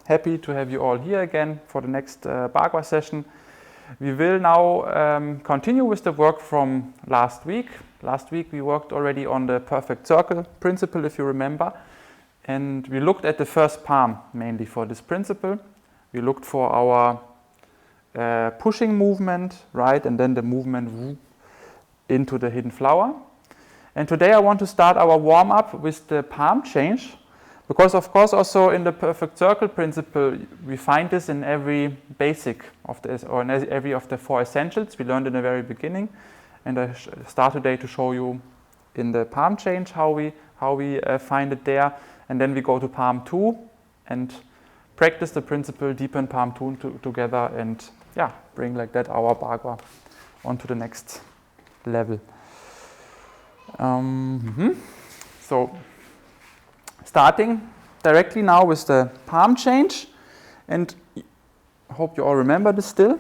happy to have you all here again for the next Bagua session. We will now continue with the work from last week. Last week we worked already on the perfect circle principle, if you remember. And we looked at the first palm mainly for this principle. We looked for our pushing movement, right, and then the movement into the hidden flower. And today I want to start our warm-up with the palm change, because of course also in the perfect circle principle we find this in every basic of this, or in every of the 4 essentials we learned in the very beginning. And I start today to show you in the palm change how we find it there, and then we go to palm 2 and practice the principle, deepen palm 2 together, and yeah, bring like that our Bagua onto the next level. So starting directly now with the palm change, and I hope you all remember this still.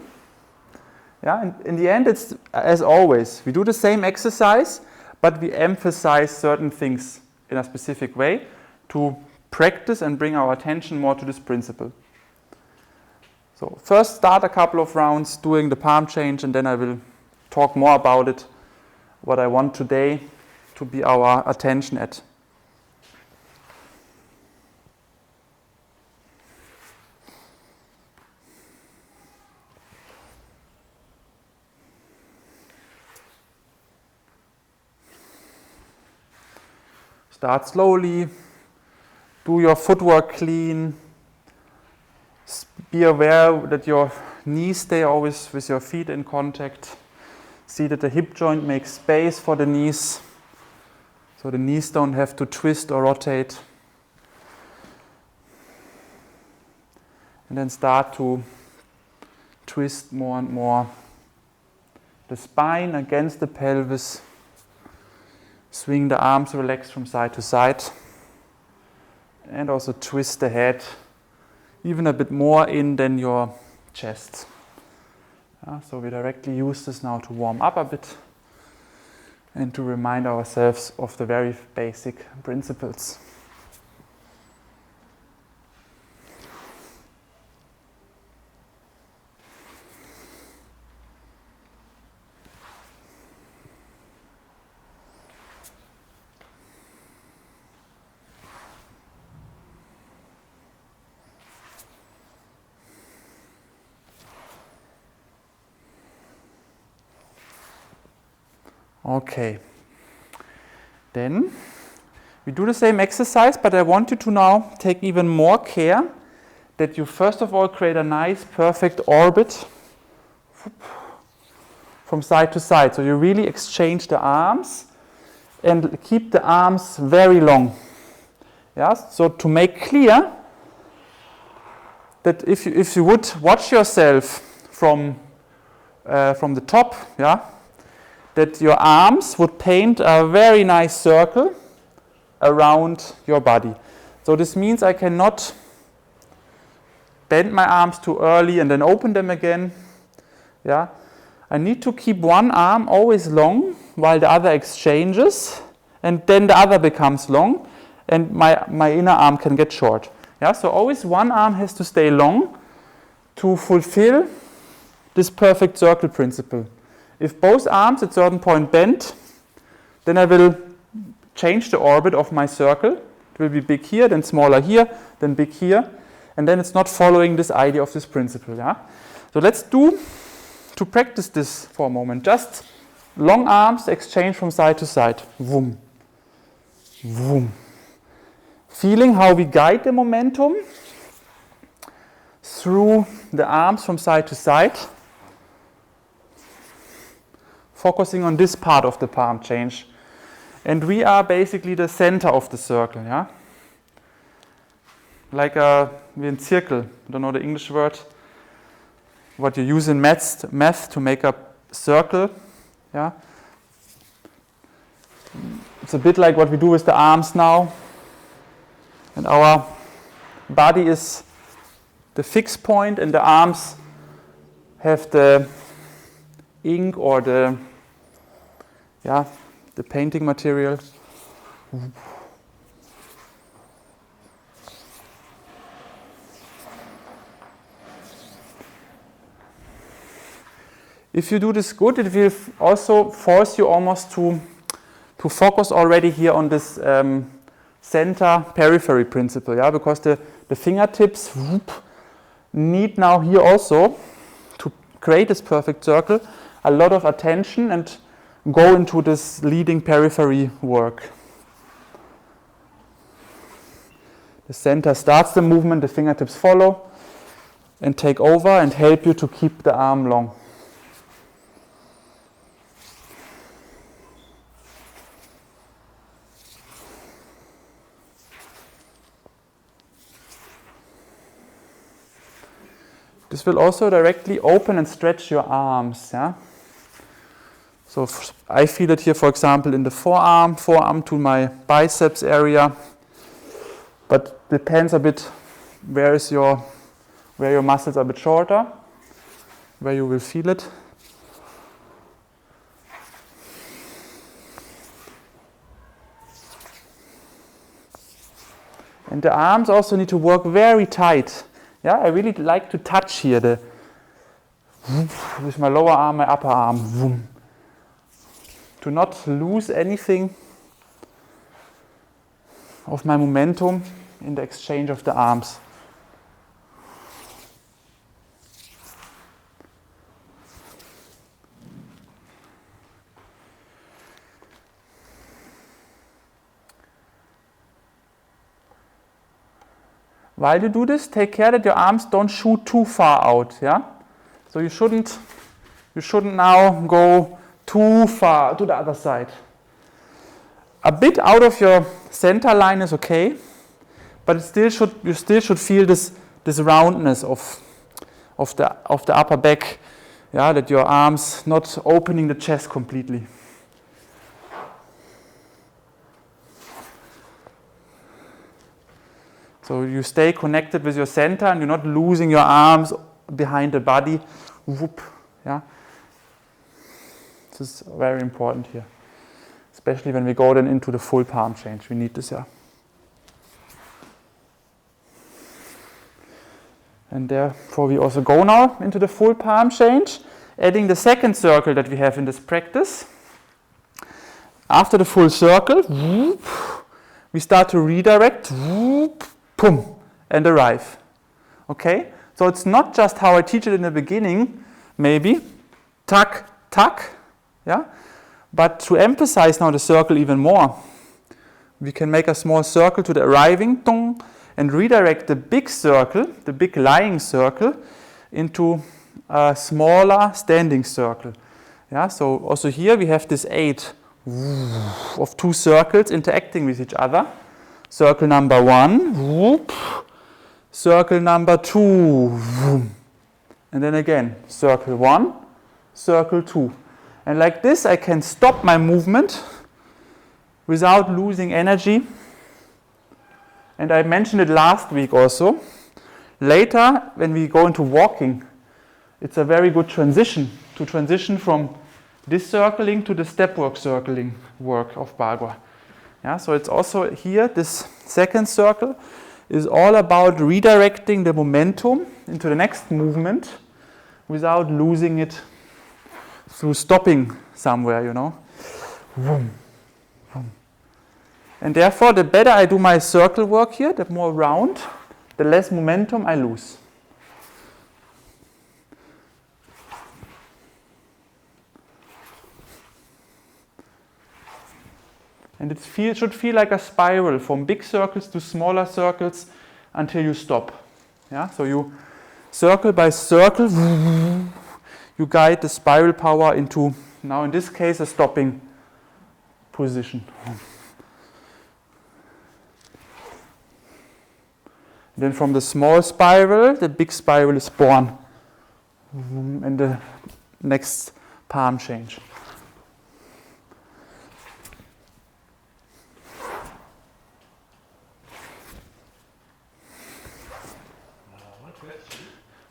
Yeah, and in the end it's as always, we do the same exercise, but we emphasize certain things in a specific way to practice and bring our attention more to this principle. So first start a couple of rounds doing the palm change, and then I will talk more about it, what I want today to be our attention at. Start slowly, do your footwork clean, be aware that your knees stay always with your feet in contact. See that the hip joint makes space for the knees, so the knees don't have to twist or rotate. And then start to twist more and more the spine against the pelvis. Swing the arms relaxed from side to side. And also twist the head even a bit more in than your chest. So we directly use this now to warm up a bit and to remind ourselves of the very basic principles. Okay, then we do the same exercise, but I want you to now take even more care that you first of all create a nice perfect orbit from side to side. So you really exchange the arms and keep the arms very long. Yeah? So to make clear that if you would watch yourself from the top, yeah, that your arms would paint a very nice circle around your body. So this means I cannot bend my arms too early and then open them again. Yeah, I need to keep one arm always long while the other exchanges, and then the other becomes long, and my inner arm can get short. Yeah, so always one arm has to stay long to fulfill this perfect circle principle. If both arms at a certain point bend, then I will change the orbit of my circle. It will be big here, then smaller here, then big here, and then it's not following this idea of this principle. Yeah? So let's do, to practice this for a moment, just long arms exchange from side to side. Vroom, vroom. Feeling how we guide the momentum through the arms from side to side. Focusing on this part of the palm change. And we are basically the center of the circle, yeah? Like a circle, I don't know the English word, what you use in math to make a circle, yeah? It's a bit like what we do with the arms now. And our body is the fixed point, and the arms have the ink or the painting material. if you do this good, it will also force you almost to focus already here on this center periphery principle, yeah, because the fingertips need now here also to create this perfect circle a lot of attention and go into this leading periphery work. The center starts the movement, the fingertips follow and take over and help you to keep the arm long. This will also directly open and stretch your arms. Yeah? So I feel it here, for example, in the forearm to my biceps area. But depends a bit where your muscles are a bit shorter, where you will feel it. And the arms also need to work very tight. Yeah, I really like to touch here with my lower arm, my upper arm. To not lose anything of my momentum in the exchange of the arms. While you do this, take care that your arms don't shoot too far out. Yeah, so you shouldn't now go too far to the other side. A bit out of your center line is okay, but you still should feel this roundness of the upper back, yeah, that your arms not opening the chest completely. So you stay connected with your center and you're not losing your arms behind the body. Whoop, yeah. This is very important here, especially when we go then into the full palm change. We need this, yeah. And therefore we also go now into the full palm change, adding the second circle that we have in this practice. After the full circle, whoop, we start to redirect, whoop, pum, and arrive. Okay? So it's not just how I teach it in the beginning, maybe, tuck, tuck, yeah? But to emphasize now the circle even more, we can make a small circle to the arriving, dong, and redirect the big circle, the big lying circle, into a smaller standing circle. Yeah? So also here we have this 8 of 2 circles interacting with each other. Circle number 1, whoop, circle number 2, whoop. And then again, circle 1, circle 2. And like this I can stop my movement without losing energy. And I mentioned it last week also. Later, when we go into walking, it's a very good transition to transition from this circling to the step work circling work of Bagua. Yeah, so it's also here, this second circle is all about redirecting the momentum into the next movement without losing it through stopping somewhere, you know. Vroom, vroom. And therefore, the better I do my circle work here, the more round, the less momentum I lose. And it should feel like a spiral from big circles to smaller circles until you stop. Yeah? So you circle by circle, you guide the spiral power into, now in this case, a stopping position. Then from the small spiral, the big spiral is born in the next palm change.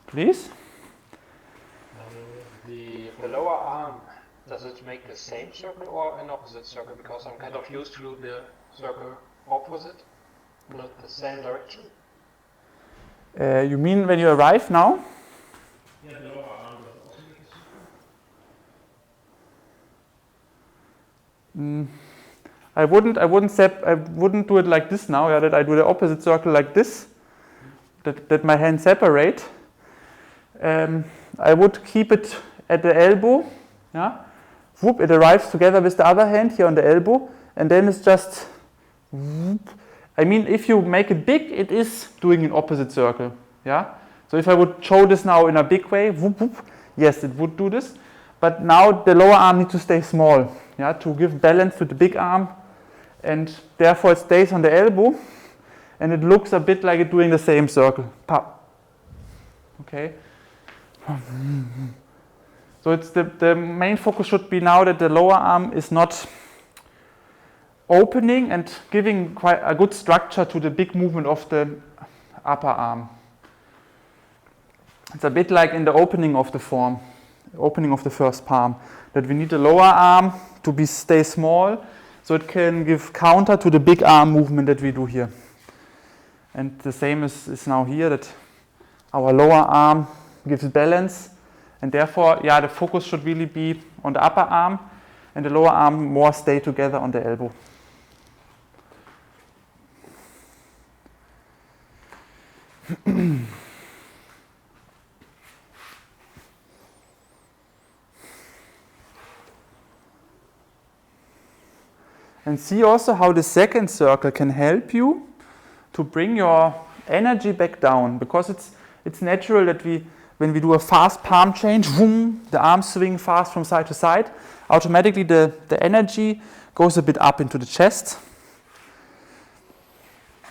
Please? The lower arm, does it make the same circle or an opposite circle? Because I'm kind of used to the circle opposite, not the same direction. You mean when you arrive now? Yeah, the lower arm does also make a circle. I wouldn't do it like this now, yeah, that I do the opposite circle like this, that my hands separate. I would keep it at the elbow, yeah. Whoop, it arrives together with the other hand here on the elbow, and then it's just whoop. I mean, if you make it big, it is doing an opposite circle, yeah. So if I would show this now in a big way, whoop, whoop, yes, it would do this. But now the lower arm needs to stay small, yeah, to give balance to the big arm, and therefore it stays on the elbow, and it looks a bit like it's doing the same circle. Pop. Okay. So it's the main focus should be now that the lower arm is not opening and giving quite a good structure to the big movement of the upper arm. It's a bit like in the opening of the form, opening of the first palm, that we need the lower arm to stay small, so it can give counter to the big arm movement that we do here. And the same is now here, that our lower arm gives balance, and therefore, yeah, the focus should really be on the upper arm, and the lower arm more stay together on the elbow. And see also how the second circle can help you to bring your energy back down, because it's natural that when we do a fast palm change, boom, the arms swing fast from side to side, automatically the energy goes a bit up into the chest.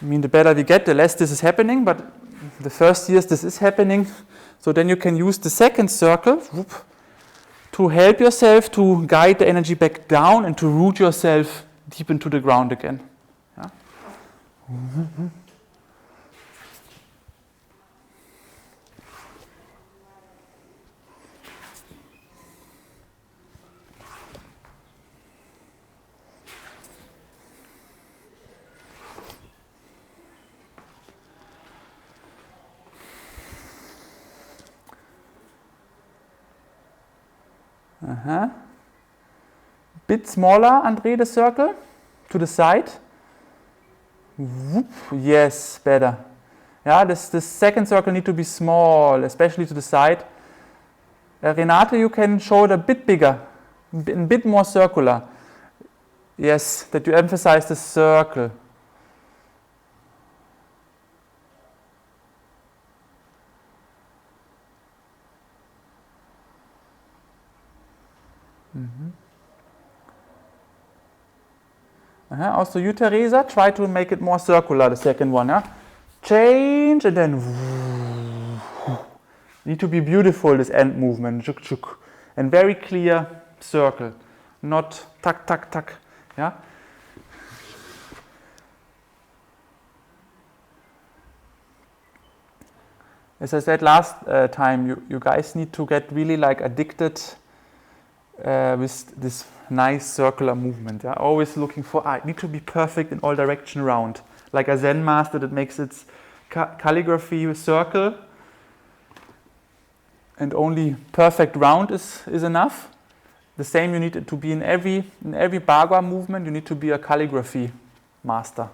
I mean, the better we get, the less this is happening, but the first years this is happening. So then you can use the second circle whoop, to help yourself to guide the energy back down and to root yourself deep into the ground again. Yeah? Bit smaller, André, the circle, to the side. Whoop. Yes, better. Yeah, this second circle need to be small, especially to the side. Renate, you can show it a bit bigger, a bit more circular. Yes, that you emphasize the circle. Also you, Teresa, try to make it more circular, the second one. Yeah? Change and then need to be beautiful, this end movement. And very clear circle, not tuck, tuck, tuck. Yeah? As I said last time, you guys need to get really like addicted with this nice circular movement. Yeah? Always looking for, it need to be perfect in all direction round. Like a Zen master that makes its calligraphy circle, and only perfect round is enough. The same you need it to be in every Bagua movement, you need to be a calligraphy master.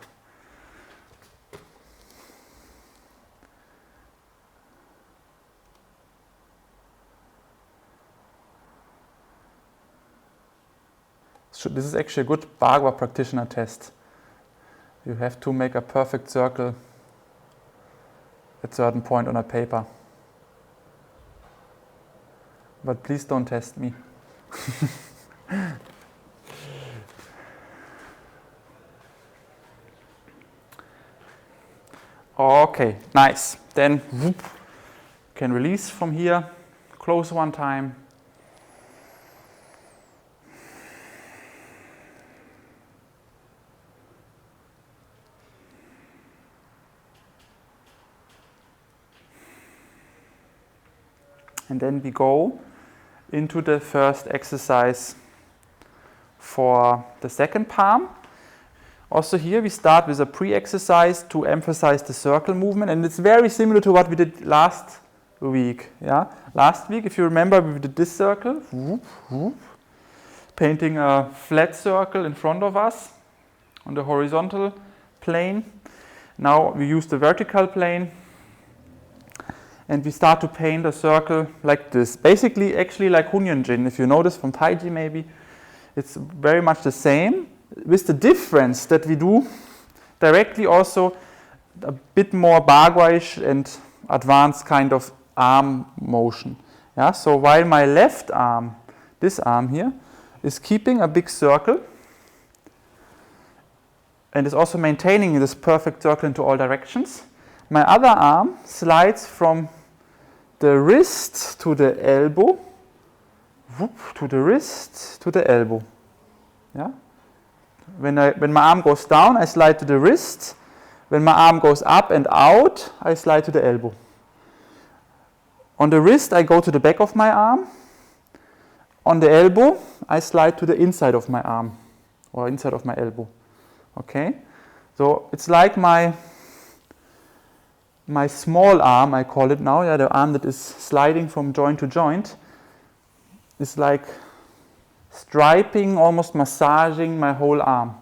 So this is actually a good Bagua practitioner test. You have to make a perfect circle at a certain point on a paper. But please don't test me. Okay, nice. Then whoop, can release from here, close one time. And then we go into the first exercise for the second palm. Also here we start with a pre-exercise to emphasize the circle movement, and it's very similar to what we did last week. Yeah? Last week, if you remember, we did this circle, whoop, whoop, painting a flat circle in front of us on the horizontal plane. Now we use the vertical plane and we start to paint a circle like this. Basically, actually like Hunyuan-jin, if you notice from Taiji maybe, it's very much the same, with the difference that we do directly also a bit more Bagua-ish and advanced kind of arm motion. Yeah? So while my left arm, this arm here, is keeping a big circle and is also maintaining this perfect circle into all directions, my other arm slides from the wrist to the elbow, whoop, to the wrist to the elbow. Yeah? When my arm goes down, I slide to the wrist. When my arm goes up and out, I slide to the elbow. On the wrist, I go to the back of my arm. On the elbow, I slide to the inside of my arm or inside of my elbow. Okay? So it's like my small arm, I call it now, yeah, the arm that is sliding from joint to joint, is like striping, almost massaging my whole arm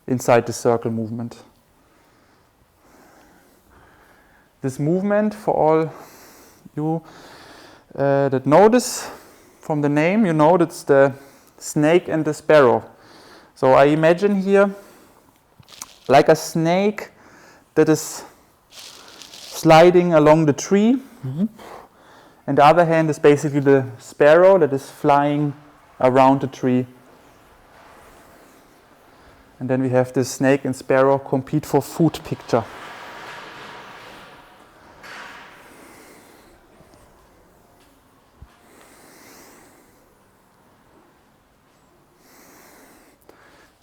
inside the circle movement. This movement, for all you that know this from the name, you know that's the snake and the sparrow. So I imagine here like a snake that is sliding along the tree, and the other hand is basically the sparrow that is flying around the tree. And then we have this snake and sparrow compete for food picture.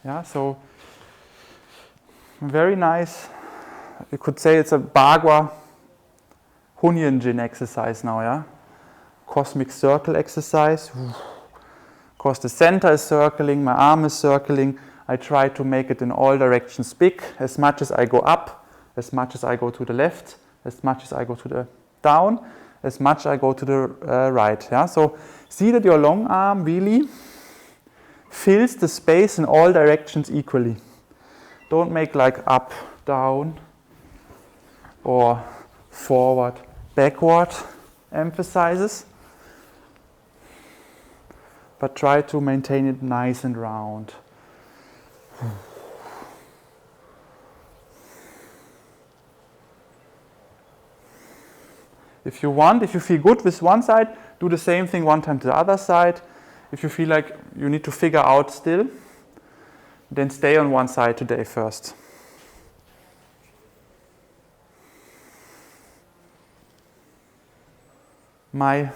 Yeah, so very nice. You could say it's a Bagua Hunyuan-jin exercise now, yeah? Cosmic circle exercise. Because the center is circling, my arm is circling. I try to make it in all directions big, as much as I go up, as much as I go to the left, as much as I go to the down, as much I go to the right. Yeah? So see that your long arm really fills the space in all directions equally. Don't make like up, down, or forward, backward emphasizes, but try to maintain it nice and round. If you want, if you feel good with one side, do the same thing one time to the other side. If you feel like you need to figure out still, then stay on one side today first. My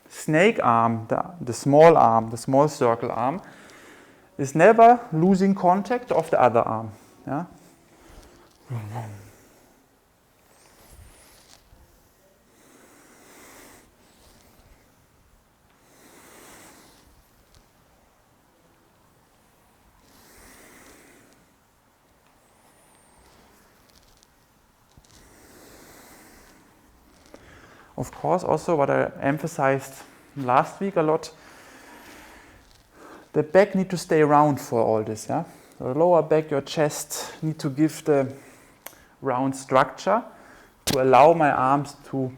snake arm, the small circle arm, is never losing contact of the other arm. Yeah? Of course, also what I emphasized last week a lot, the back need to stay round for all this. Yeah? The lower back, your chest need to give the round structure to allow my arms to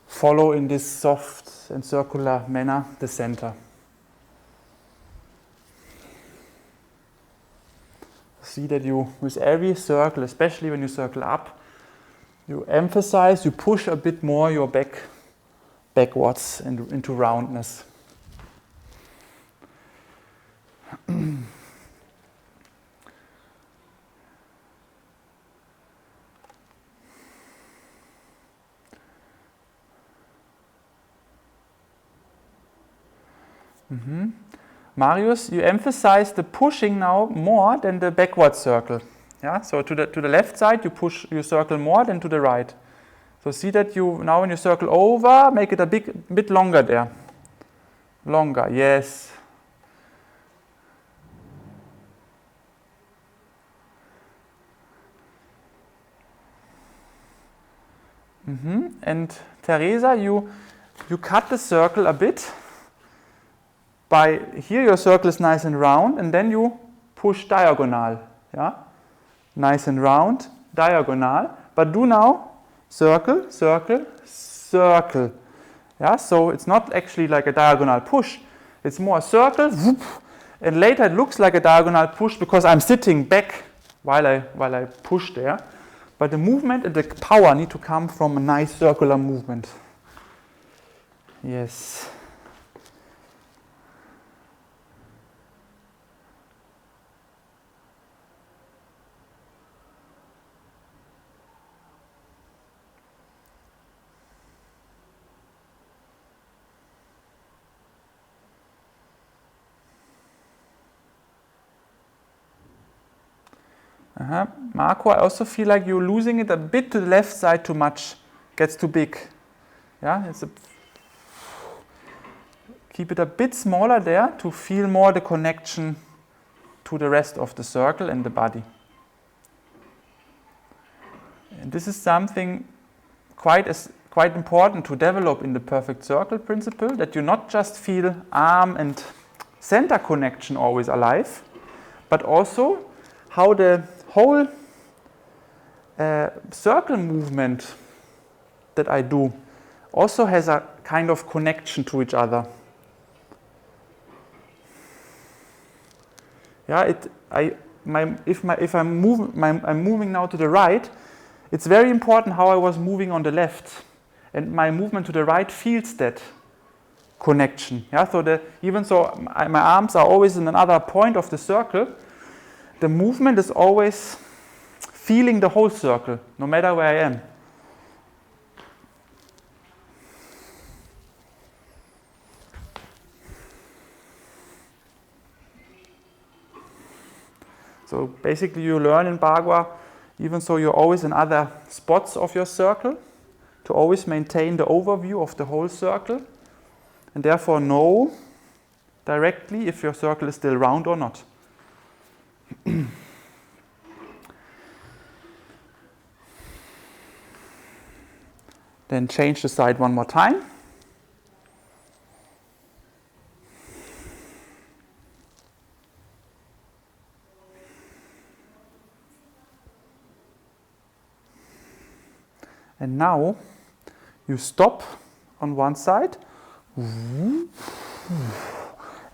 follow in this soft and circular manner the center. See that you, with every circle, especially when you circle up, you emphasize, you push a bit more your back backwards and into roundness. Marius, you emphasize the pushing now more than the backward circle. Yeah, so to the left side you circle more than to the right. So see that you now when you circle over, make it a bit longer there. Longer, yes. Mm-hmm. And Teresa, you cut the circle a bit by here your circle is nice and round, and then you push diagonal. Yeah? Nice and round, diagonal. But do now circle, circle, circle. Yeah? So it's not actually like a diagonal push. It's more a circle, whoop, and later it looks like a diagonal push because I'm sitting back while I push there. But the movement and the power need to come from a nice circular movement. Yes. Marco, I also feel like you're losing it a bit to the left side too much. Gets too big. Yeah, keep it a bit smaller there to feel more the connection to the rest of the circle and the body. And this is something quite important to develop in the perfect circle principle, that you not just feel arm and center connection always alive, but also how the whole circle movement that I do also has a kind of connection to each other. Yeah, if I'm moving now to the right, it's very important how I was moving on the left, and my movement to the right feels that connection. Yeah, so even so my arms are always in another point of the circle, the movement is always feeling the whole circle, no matter where I am. So basically you learn in Bagua, even so you're always in other spots of your circle, to always maintain the overview of the whole circle, and therefore know directly if your circle is still round or not. Then change the side one more time. And now you stop on one side and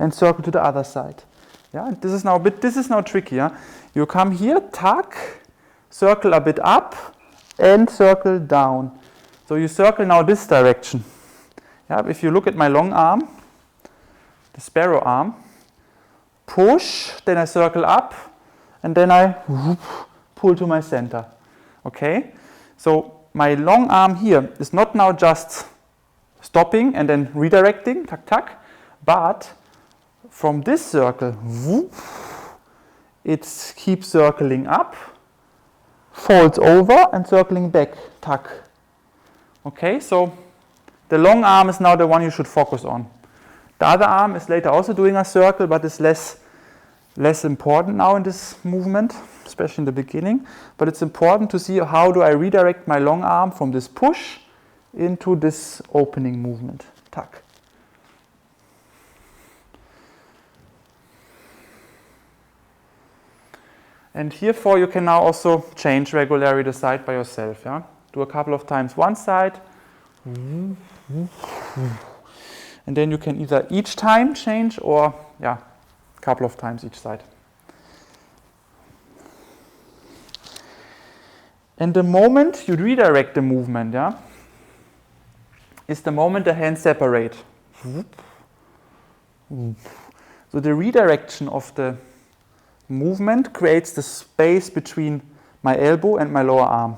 circle to the other side. Yeah, this is now tricky. Yeah? You come here, tuck, circle a bit up, and circle down. So you circle now this direction. Yeah, if you look at my long arm, the sparrow arm, push, then I circle up, and then I pull to my center. Okay? So my long arm here is not now just stopping and then redirecting, tuck, tuck, but from this circle, it keeps circling up, folds over, and circling back, tuck. Okay, so the long arm is now the one you should focus on. The other arm is later also doing a circle, but is less important now in this movement, especially in the beginning. But it's important to see how do I redirect my long arm from this push into this opening movement, tuck. And herefore you can now also change regularly the side by yourself. Yeah? Do a couple of times one side, and then you can either each time change or a couple of times each side. And the moment you redirect the movement, is the moment the hands separate. So the redirection of the movement creates the space between my elbow and my lower arm.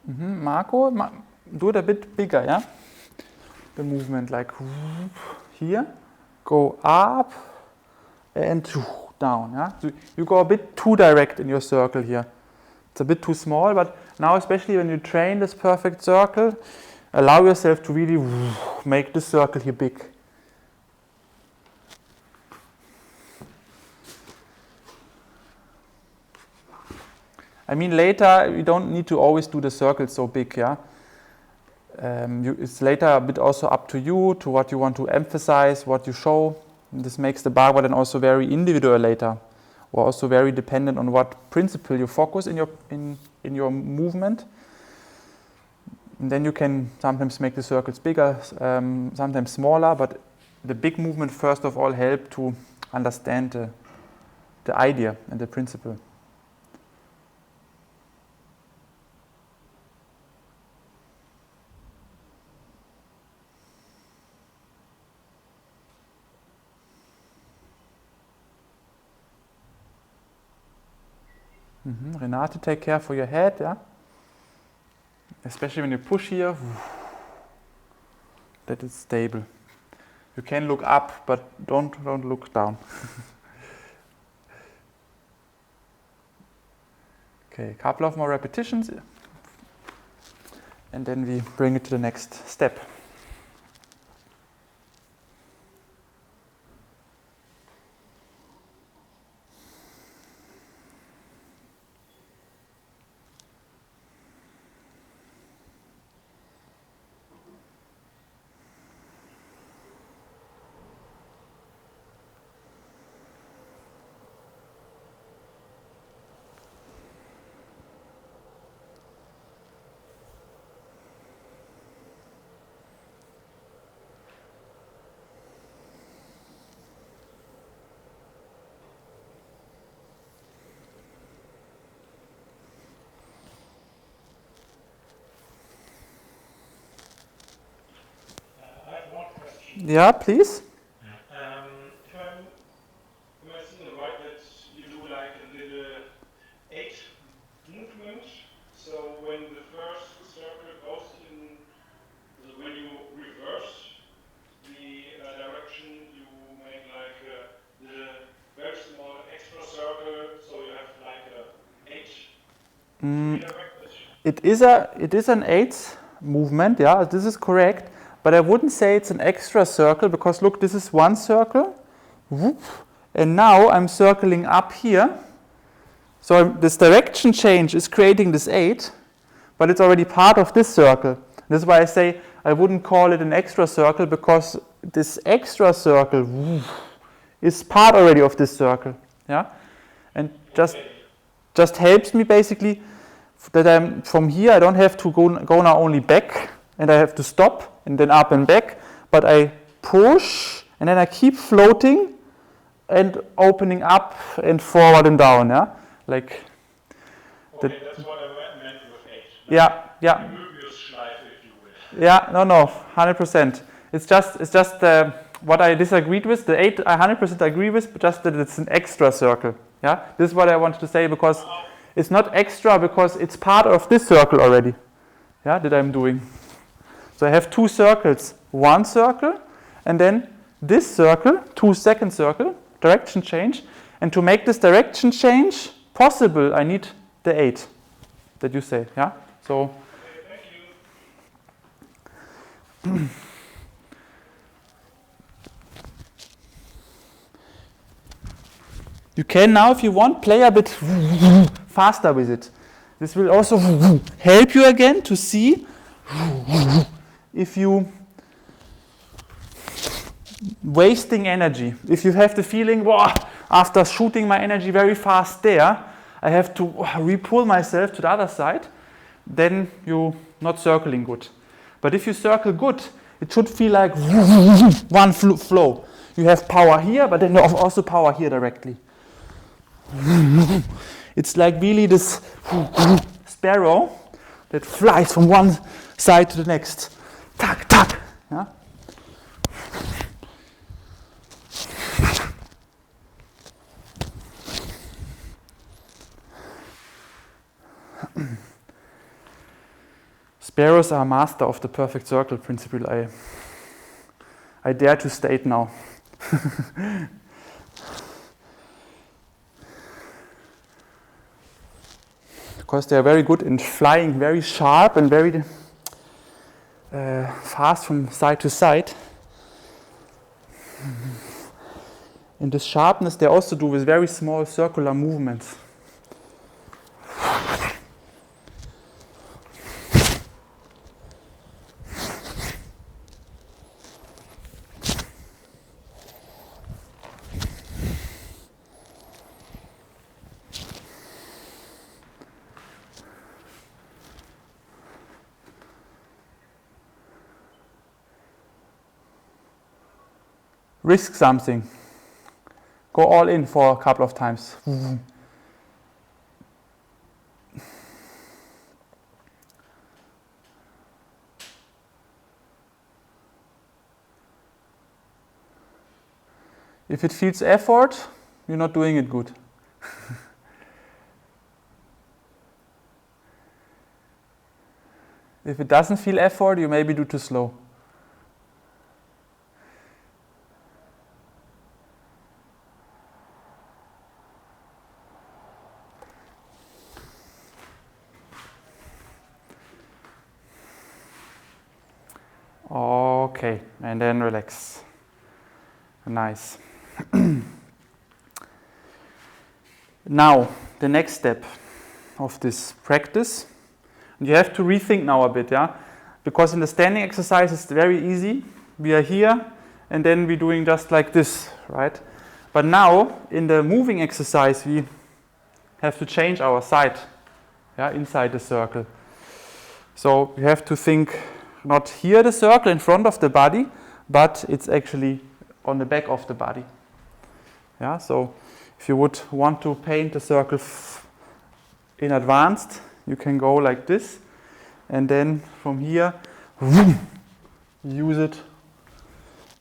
Marco, do it a bit bigger, yeah? The movement, like here, go up and down, yeah? So you go a bit too direct in your circle here. It's a bit too small, but now especially when you train this perfect circle, allow yourself to really make this circle here big. I mean, later you don't need to always do the circle so big, yeah? It's later a bit also up to you, to what you want to emphasize, what you show. This makes the barber then also very individual later, or also very dependent on what principle you focus in your movement. And then you can sometimes make the circles bigger, sometimes smaller, but the big movement first of all help to understand the idea and the principle. Renate, take care for your head, yeah? Especially when you push here, that it's stable. You can look up, but don't look down. Okay, a couple of more repetitions, and then we bring it to the next step. Yeah, please. Am I seeing it right that you do like a little 8 movement? So when the first circle goes in, when you reverse the direction, you make like the very small extra circle, so you have like a 8 redirected. It is an 8 movement, yeah, this is correct. But I wouldn't say it's an extra circle, because look, this is one circle, whoop, and now I'm circling up here. So this direction change is creating this 8, but it's already part of this circle. This is why I say I wouldn't call it an extra circle, because this extra circle whoop, is part already of this circle, yeah, and just helps me basically that I'm from here. I don't have to go now only back, and I have to stop and then up and back, but I push and then I keep floating and opening up and forward and down, yeah, like. Okay, that's what I meant with 8. Yeah. Möbius-Schleife, if you will. Yeah, no, 100%. It's just what I disagreed with. The 8 I 100% agree with, but just that it's an extra circle. Yeah, this is what I wanted to say, because it's not extra because it's part of this circle already. Yeah, that I'm doing. So I have 2 circles, 1 circle, and then this circle, 2 second circle, direction change. And to make this direction change possible, I need the 8 that you say, yeah? So. Okay, thank you. You can now, if you want, play a bit faster with it. This will also help you again to see if you wasting energy. If you have the feeling, wow, after shooting my energy very fast there, I have to re-pull myself to the other side, then you're not circling good. But if you circle good, it should feel like one flow. You have power here, but then you have also power here directly. It's like really this sparrow that flies from one side to the next. Tack, tack. Yeah? Sparrows are master of the perfect circle principle, I dare to state now. Because they are very good in flying very sharp and very fast from side to side. And this sharpness they also do with very small circular movements. Risk something. Go all in for a couple of times. If it feels effort, you're not doing it good. If it doesn't feel effort, you maybe do too slow. Okay, and then relax. Nice. Now, the next step of this practice, and you have to rethink now a bit, yeah? Because in the standing exercise it's very easy. We are here, and then we're doing just like this, right? But now, in the moving exercise, we have to change our side, yeah, inside the circle. So you have to think not here the circle in front of the body, but it's actually on the back of the body. Yeah, so if you would want to paint the circle in advance, you can go like this, and then from here, use it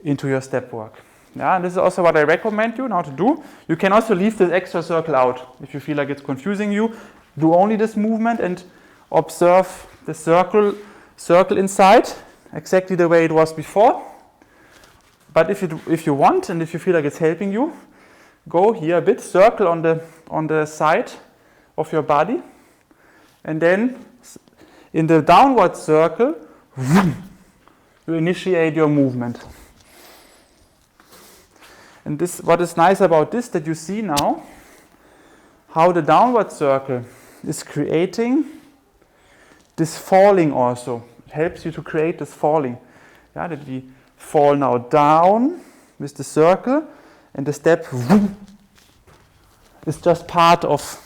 into your step work. Yeah, and this is also what I recommend you now to do. You can also leave this extra circle out if you feel like it's confusing you. Do only this movement and observe the circle inside, exactly the way it was before. But if you want and if you feel like it's helping you, go here a bit, circle on the side of your body, and then in the downward circle, you initiate your movement. And this, what is nice about this, that you see now how the downward circle is creating this falling also. It helps you to create this falling. Yeah, that we fall now down with the circle, and the step is just part of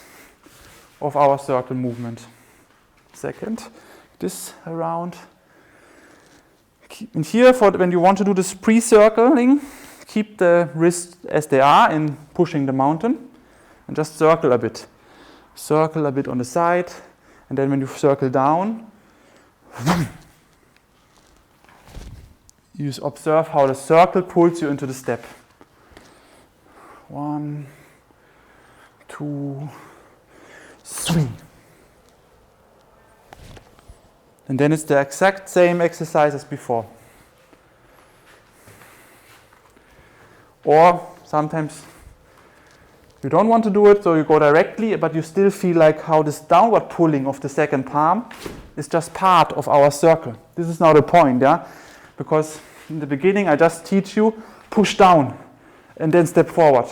our circle movement. Second, this around. And here, for when you want to do this pre-circling, keep the wrists as they are in pushing the mountain, and just circle a bit. Circle a bit on the side, and then when you circle down, you observe how the circle pulls you into the step. 1, 2, 3. And then it's the exact same exercise as before. Or sometimes you don't want to do it, so you go directly, but you still feel like how this downward pulling of the second palm is just part of our circle. This is now the point, yeah? Because in the beginning I just teach you push down and then step forward.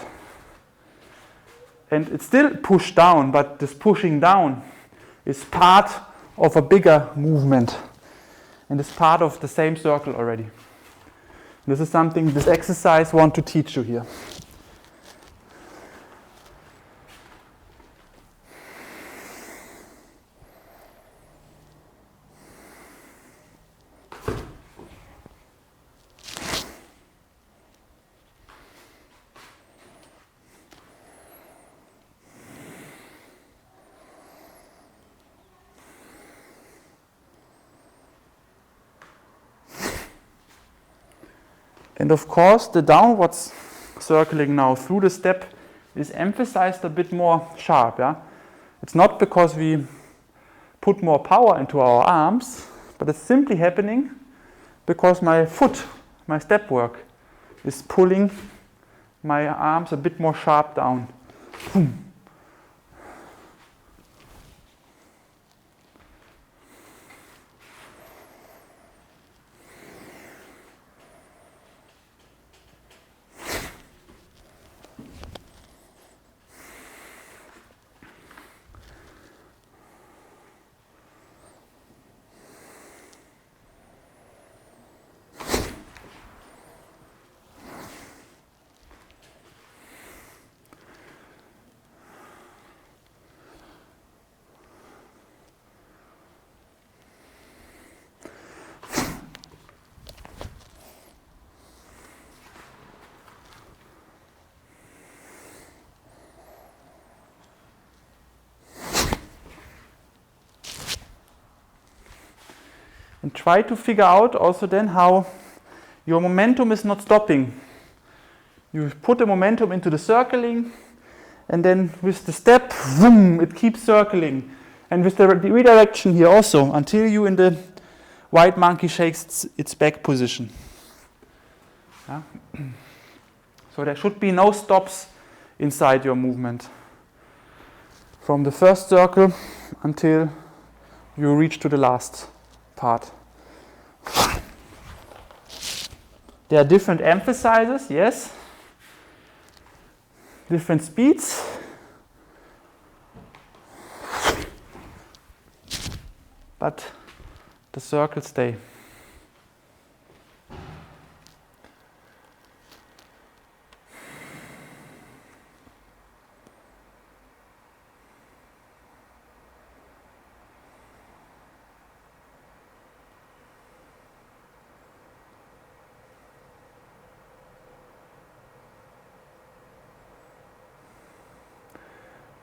And it's still push down, but this pushing down is part of a bigger movement. And it's part of the same circle already. This is something this exercise wants to teach you here. And of course, the downwards circling now through the step is emphasized a bit more sharp. Yeah? It's not because we put more power into our arms, but it's simply happening because my foot, my step work, is pulling my arms a bit more sharp down. Boom. And try to figure out also then how your momentum is not stopping. You put the momentum into the circling, and then with the step, boom, it keeps circling. And with the redirection here also, until you in the white monkey shakes its back position. Yeah. So there should be no stops inside your movement. From the first circle until you reach to the last part. There are different emphasizes, yes. Different speeds. But the circles stay.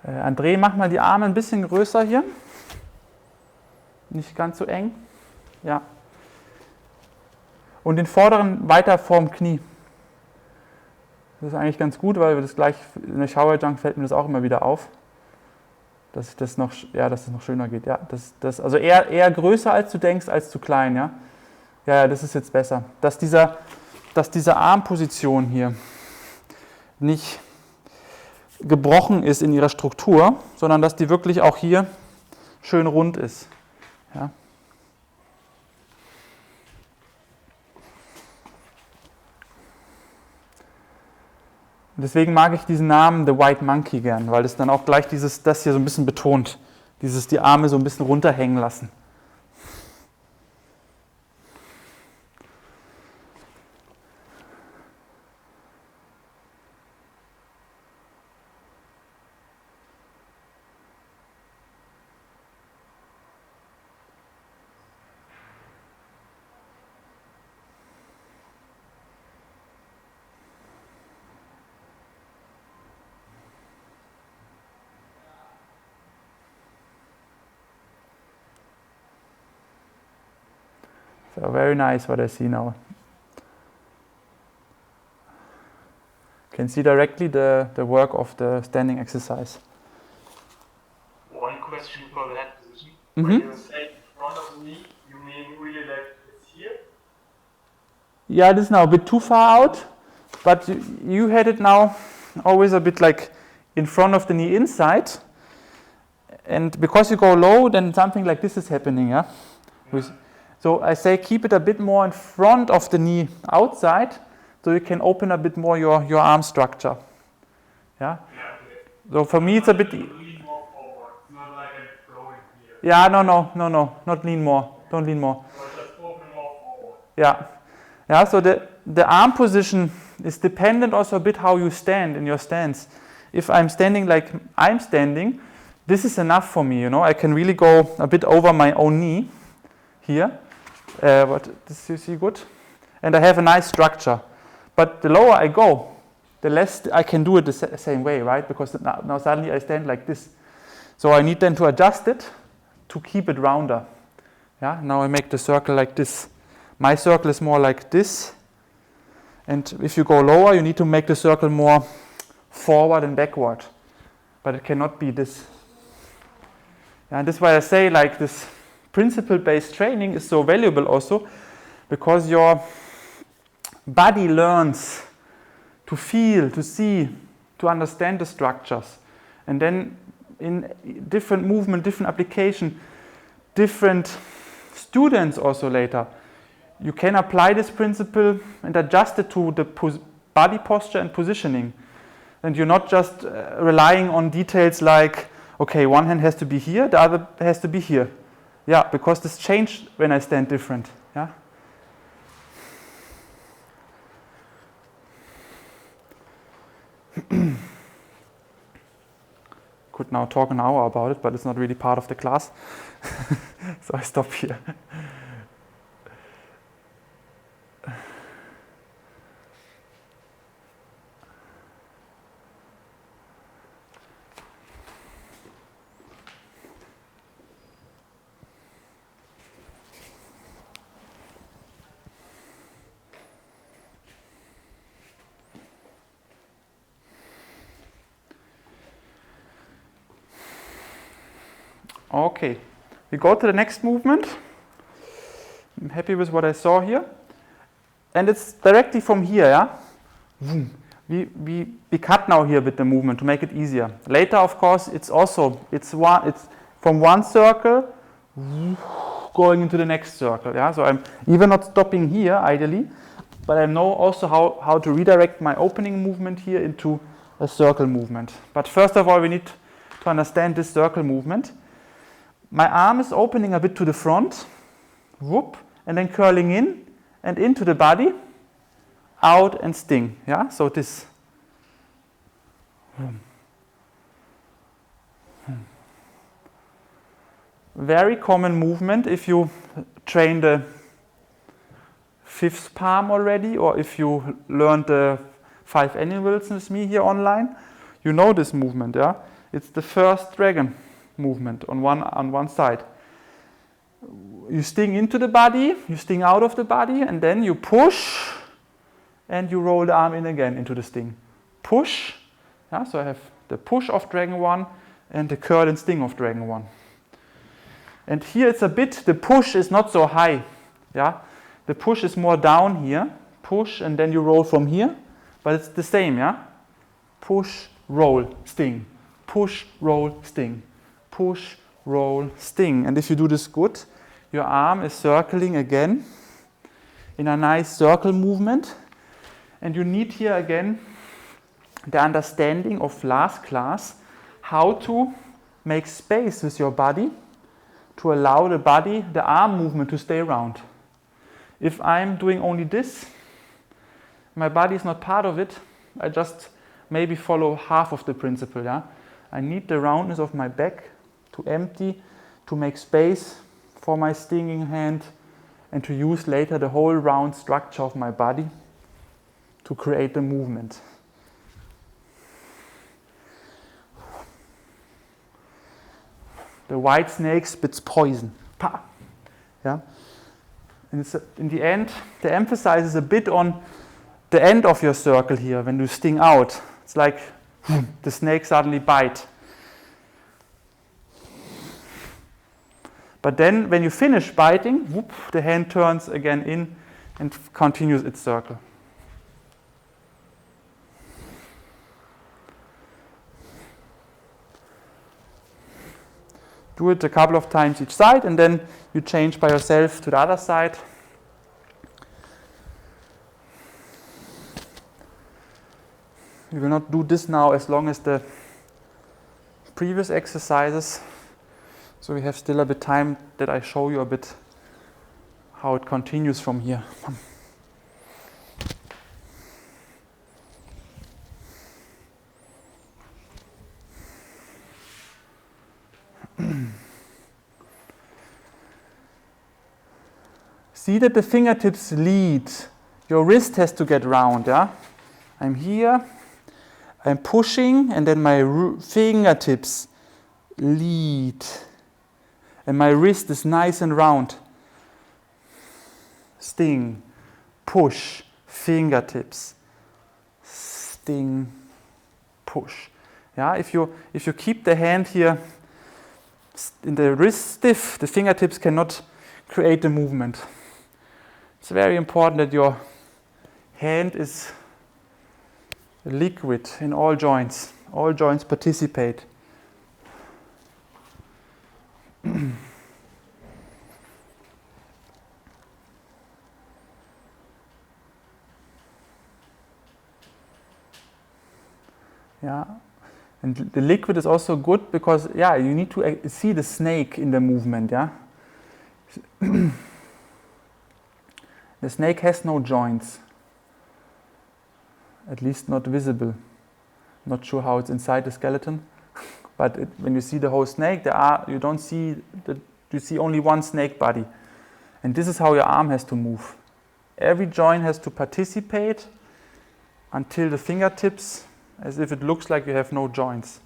André, mach mal die Arme ein bisschen größer hier. Nicht ganz so eng. Ja. Und den vorderen weiter vorm Knie. Das ist eigentlich ganz gut, weil wir das gleich in der Shower Junk fällt mir das auch immer wieder auf. Dass das noch schöner geht. Ja, also eher größer als du denkst, als zu klein, ja. Ja, das ist jetzt besser. Dass diese Armposition hier nicht gebrochen ist in ihrer Struktur, sondern dass die wirklich auch hier schön rund ist. Ja. Und deswegen mag ich diesen Namen The White Monkey gern, weil das dann auch gleich das hier so ein bisschen betont, die Arme so ein bisschen runterhängen lassen. So very nice what I see now. Can see directly the work of the standing exercise. One question for that position. Mhm. When you say in front of the knee, you mean really like it's here? Yeah, this is now a bit too far out, but you had it now always a bit like in front of the knee inside. And because you go low, then something like this is happening, yeah? So I say keep it a bit more in front of the knee outside, so you can open a bit more your arm structure. Yeah? So for me it's a bit... Lean more forward. It's not like I'm throwing here. Yeah, no, not lean more. Don't lean more. So just open more forward. Yeah, so the arm position is dependent also a bit how you stand in your stance. If I'm standing like I'm standing, this is enough for me, you know. I can really go a bit over my own knee here. What this you see good? And I have a nice structure. But the lower I go, the less I can do it the same way, right? Because now suddenly I stand like this. So I need then to adjust it to keep it rounder. Yeah, now I make the circle like this. My circle is more like this. And if you go lower, you need to make the circle more forward and backward. But it cannot be this. And this is why I say like this principle-based training is so valuable also because your body learns to feel, to see, to understand the structures. And then in different movement, different application, different students also later, you can apply this principle and adjust it to the body posture and positioning. And you're not just relying on details like, okay, one hand has to be here, the other has to be here. Yeah, because this changed when I stand different. Yeah. Could now talk an hour about it, but it's not really part of the class. So I stop here. Okay, we go to the next movement. I'm happy with what I saw here. And it's directly from here, yeah? We cut now here with the movement to make it easier. Later, of course, it's from one circle going into the next circle, yeah? So I'm even not stopping here, ideally, but I know also how to redirect my opening movement here into a circle movement. But first of all, we need to understand this circle movement. My arm is opening a bit to the front, whoop, and then curling in and into the body, out and sting. Yeah, so this. Very common movement if you train the fifth palm already, or if you learned the 5 animals with me here online, you know this movement. Yeah, it's the first dragon movement on one side. You sting into the body, you sting out of the body, and then you push and you roll the arm in again into the sting. Push, yeah, so I have the push of Dragon 1 and the curl and sting of Dragon 1. And here it's a bit, the push is not so high, yeah. The push is more down here, push and then you roll from here, but it's the same, yeah. Push, roll, sting, push, roll, sting. Push, roll, sting. And if you do this good, your arm is circling again in a nice circle movement. And you need here again the understanding of last class, how to make space with your body to allow the arm movement to stay round. If I'm doing only this, my body is not part of it, I just maybe follow half of the principle. Yeah? I need the roundness of my back to empty, to make space for my stinging hand, and to use later the whole round structure of my body to create the movement. The white snake spits poison. Pa! Yeah? And it's in the end, the emphasis is a bit on the end of your circle here, when you sting out. It's like the snake suddenly bites. But then when you finish biting, whoop, the hand turns again in and continues its circle. Do it a couple of times each side and then you change by yourself to the other side. We will not do this now as long as the previous exercises. So we have still a bit time that I show you a bit how it continues from here. See that the fingertips lead. Your wrist has to get round, yeah? I'm here, I'm pushing, and then my fingertips lead. And my wrist is nice and round. Sting, push, fingertips, sting, push. Yeah, if you keep the hand here in the wrist stiff, the fingertips cannot create the movement. It's very important that your hand is liquid in all joints. All joints participate. Yeah, and the liquid is also good because, yeah, you need to see the snake in the movement, yeah. The snake has no joints, at least not visible. Not sure how it's inside the skeleton, but when you see the whole snake, you don't see you see only one snake body, and this is how your arm has to move. Every joint has to participate until the fingertips, as if it looks like you have no joints.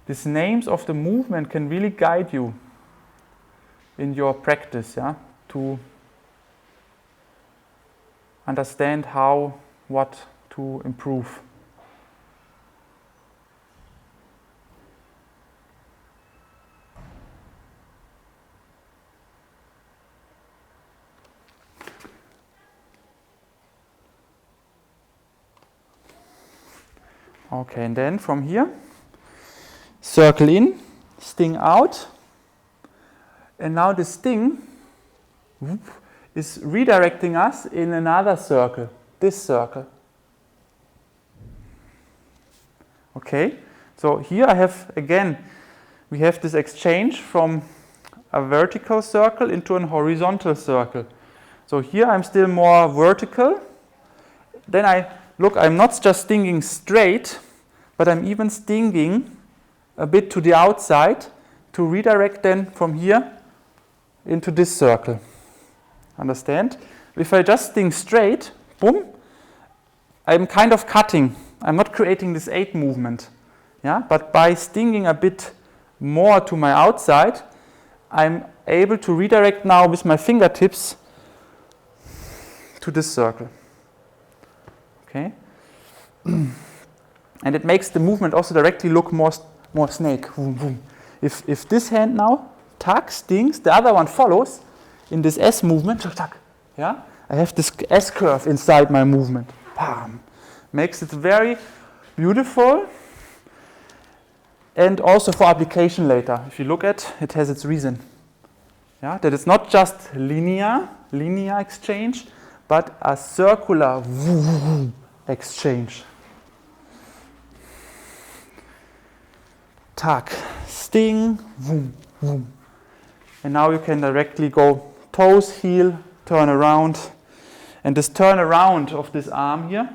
These names of the movement can really guide you in your practice, yeah, to understand how, what to improve. Okay, and then from here, circle in, sting out, and now the sting is redirecting us in another circle, this circle. Okay, so here I have, again, we have this exchange from a vertical circle into a horizontal circle. So here I'm still more vertical. Then I'm not just stinging straight, but I'm even stinging a bit to the outside to redirect then from here into this circle. Understand? If I just sting straight, boom, I'm kind of cutting. I'm not creating this 8 movement. Yeah? But by stinging a bit more to my outside, I'm able to redirect now with my fingertips to this circle. Okay? And it makes the movement also directly look more snake. Boom, boom. If this hand now, tuck, stings, the other one follows in this S movement, tuck, yeah? I have this S curve inside my movement. Bam. Makes it very beautiful and also for application later. If you look at it, has its reason. Yeah? That it's not just linear exchange, but a circular exchange. Tuck, sting, boom, boom. And now you can directly go toes, heel, turn around. And this turn around of this arm here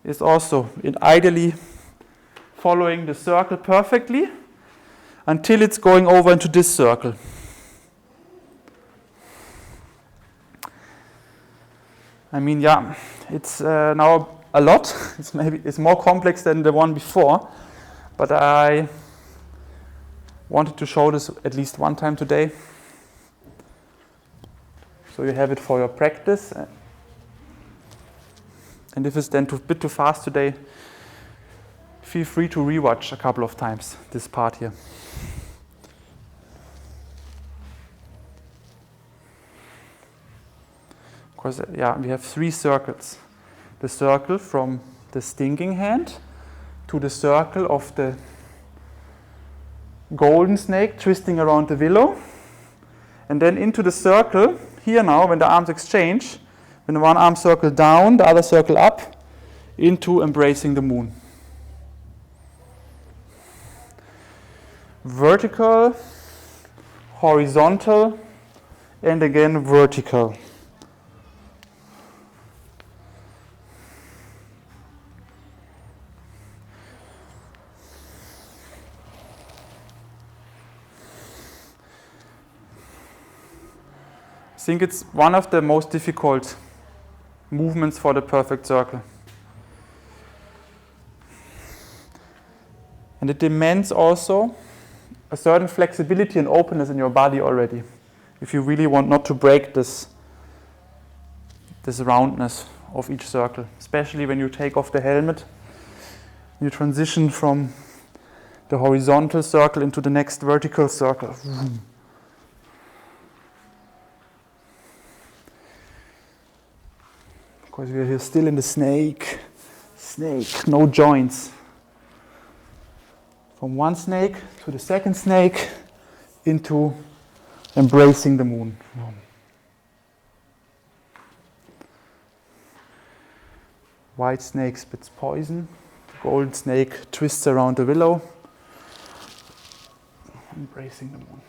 is also ideally following the circle perfectly until it's going over into this circle. I mean, yeah, it's now a lot. It's more complex than the one before, but I wanted to show this at least one time today, so you have it for your practice. And if it's then a bit too fast today, feel free to rewatch a couple of times this part here. Because yeah, we have 3 circles. The circle from the stinging hand to the circle of the golden snake twisting around the willow, and then into the circle here now when the arms exchange, when one arm circle down, the other circle up, into embracing the moon. Vertical, horizontal, and again vertical. I think it's one of the most difficult movements for the perfect circle. And it demands also a certain flexibility and openness in your body already, if you really want not to break this roundness of each circle, especially when you take off the helmet, you transition from the horizontal circle into the next vertical circle. Because we are here still in the snake. Snake, no joints. From one snake to the second snake into embracing the moon. White snake spits poison. Golden snake twists around the willow. Embracing the moon.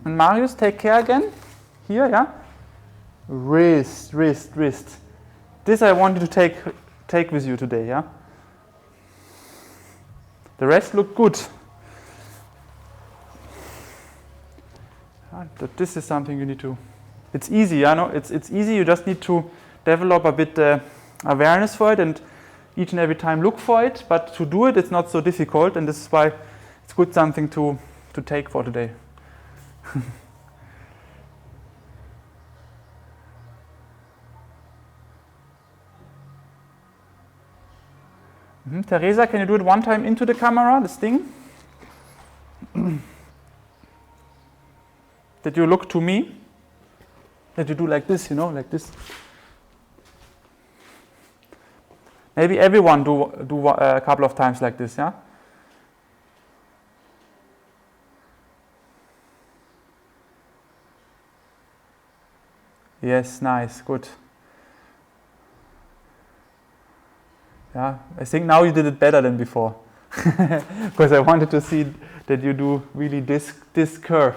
And Marius, take care again. Here, yeah? Wrist, wrist, wrist. This I want you to take with you today, yeah? The rest look good. This is something you need to... It's easy, yeah? No? It's easy, you just need to develop a bit awareness for it and each and every time look for it, but to do it, it's not so difficult, and this is why it's good something to take for today. Teresa, can you do it one time into the camera, this thing? That you look to me? That you do like this, you know, like this? Maybe everyone do a couple of times like this, yeah? Yes, nice, good. Yeah, I think now you did it better than before. Because I wanted to see that you do really this curve.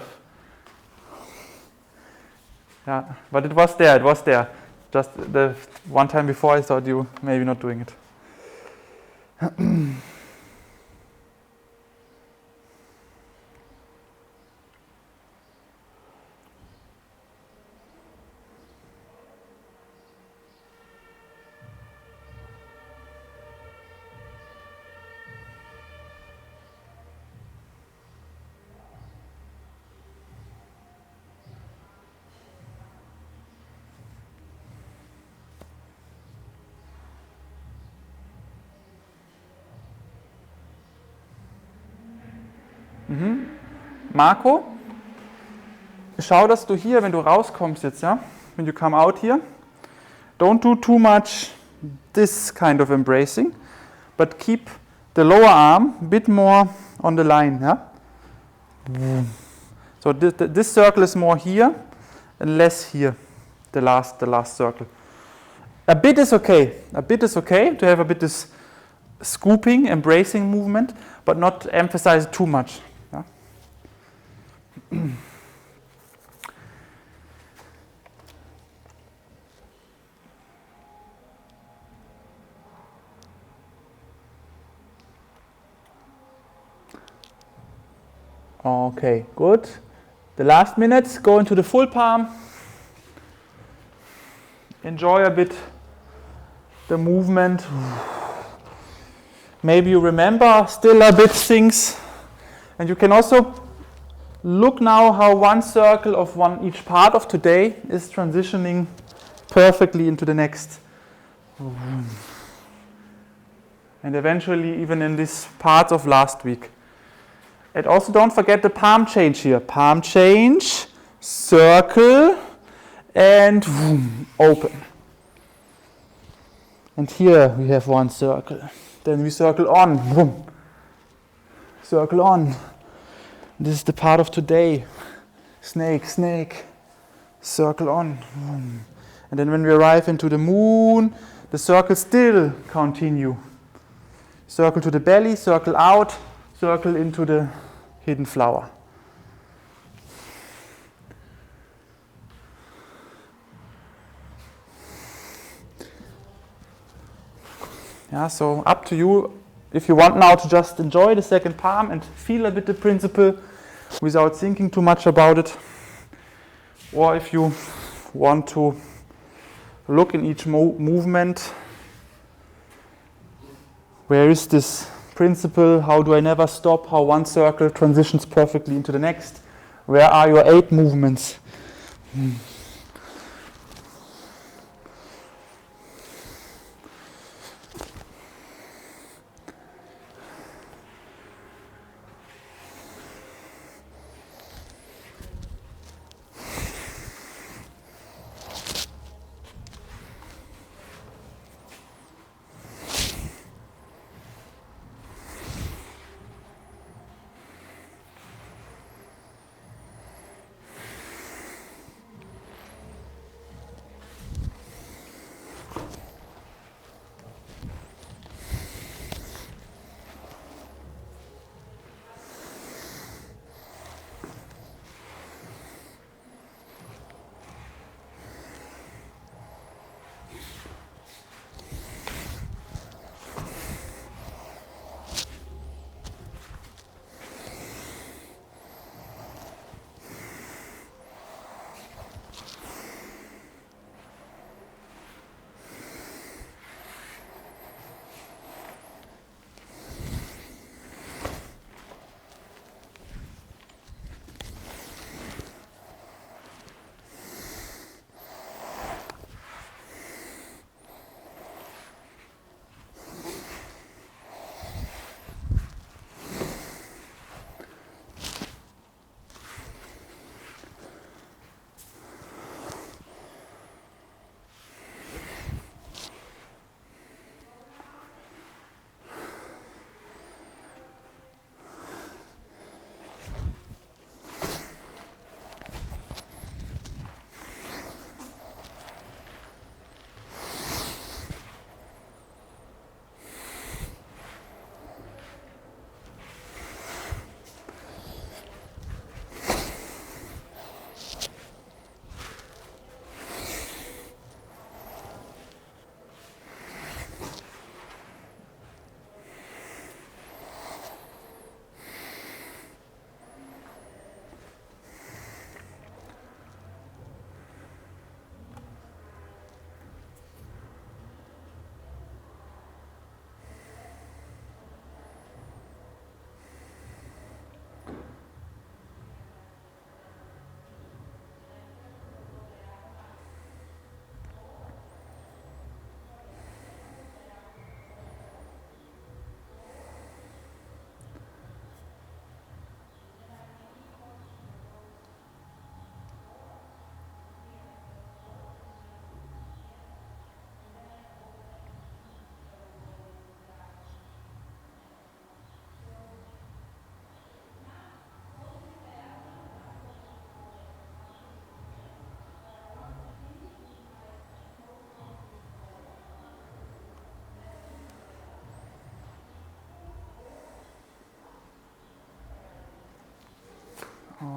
Yeah, but it was there. Just the one time before I thought you maybe not doing it. Marco, schau, dass du hier, wenn du rauskommst jetzt, ja, when you come out here, don't do too much this kind of embracing, but keep the lower arm a bit more on the line, yeah. So this circle is more here and less here, the last circle. A bit is okay to have a bit this scooping, embracing movement, but not emphasize it too much. Yeah? Okay, good. The last minutes, go into the full palm. Enjoy a bit the movement. Maybe you remember still a bit things. And you can also look now how one circle of each part of today is transitioning perfectly into the next. And eventually even in this part of last week. And also don't forget the palm change here. Palm change, circle, and open. And here we have one circle. Then we circle on. Circle on. This is the part of today. Snake, snake. Circle on. And then when we arrive into the moon, the circles still continue. Circle to the belly, circle out, circle into the hidden flower. Yeah, so up to you if you want now to just enjoy the second palm and feel a bit the principle without thinking too much about it, or if you want to look in each movement, where is this principle, how do I never stop, how one circle transitions perfectly into the next, where are your 8 movements?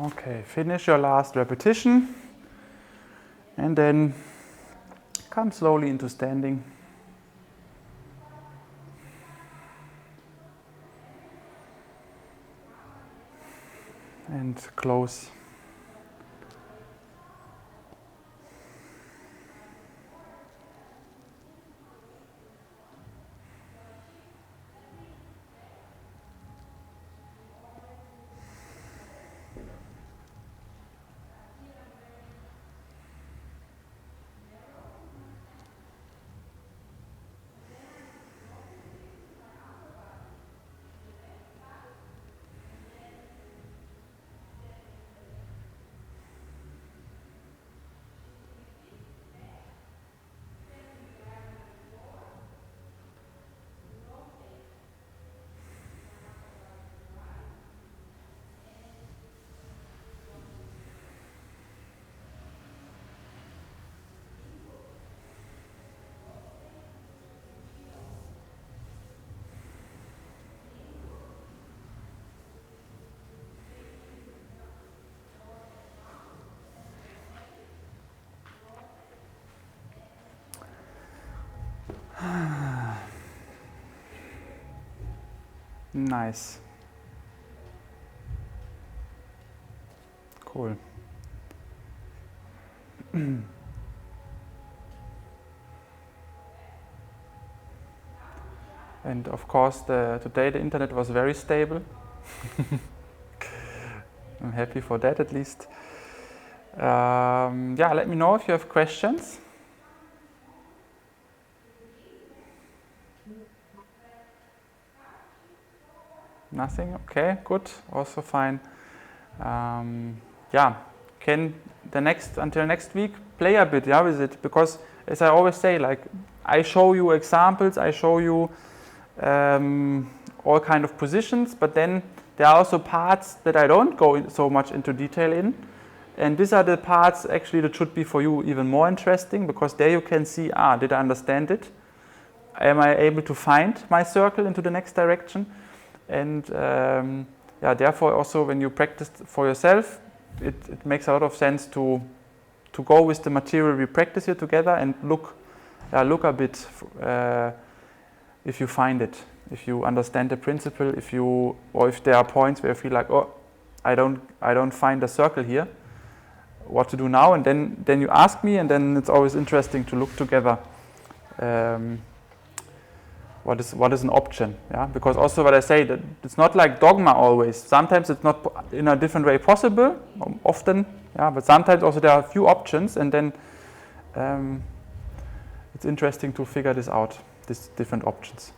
Okay, finish your last repetition and then come slowly into standing. And close. Nice. Cool. And of course, today the internet was very stable. I'm happy for that at least. Yeah, let me know if you have questions. Nothing? Okay, good. Also fine. Yeah, can until next week play a bit, yeah, with it, because as I always say, like I show you examples, I show you all kind of positions, but then there are also parts that I don't go so much into detail in, and these are the parts actually that should be for you even more interesting, because there you can see, did I understand it? Am I able to find my circle into the next direction? And yeah, therefore also when you practice for yourself, it makes a lot of sense to go with the material we practice here together and look a bit if you find it, if you understand the principle, or if there are points where you feel like, oh, I don't find a circle here, what to do now? And then you ask me, and then it's always interesting to look together. What is an option? Yeah, because also what I say, that it's not like dogma always. Sometimes it's not in a different way possible, often, yeah, but sometimes also there are a few options, and then it's interesting to figure this out, these different options.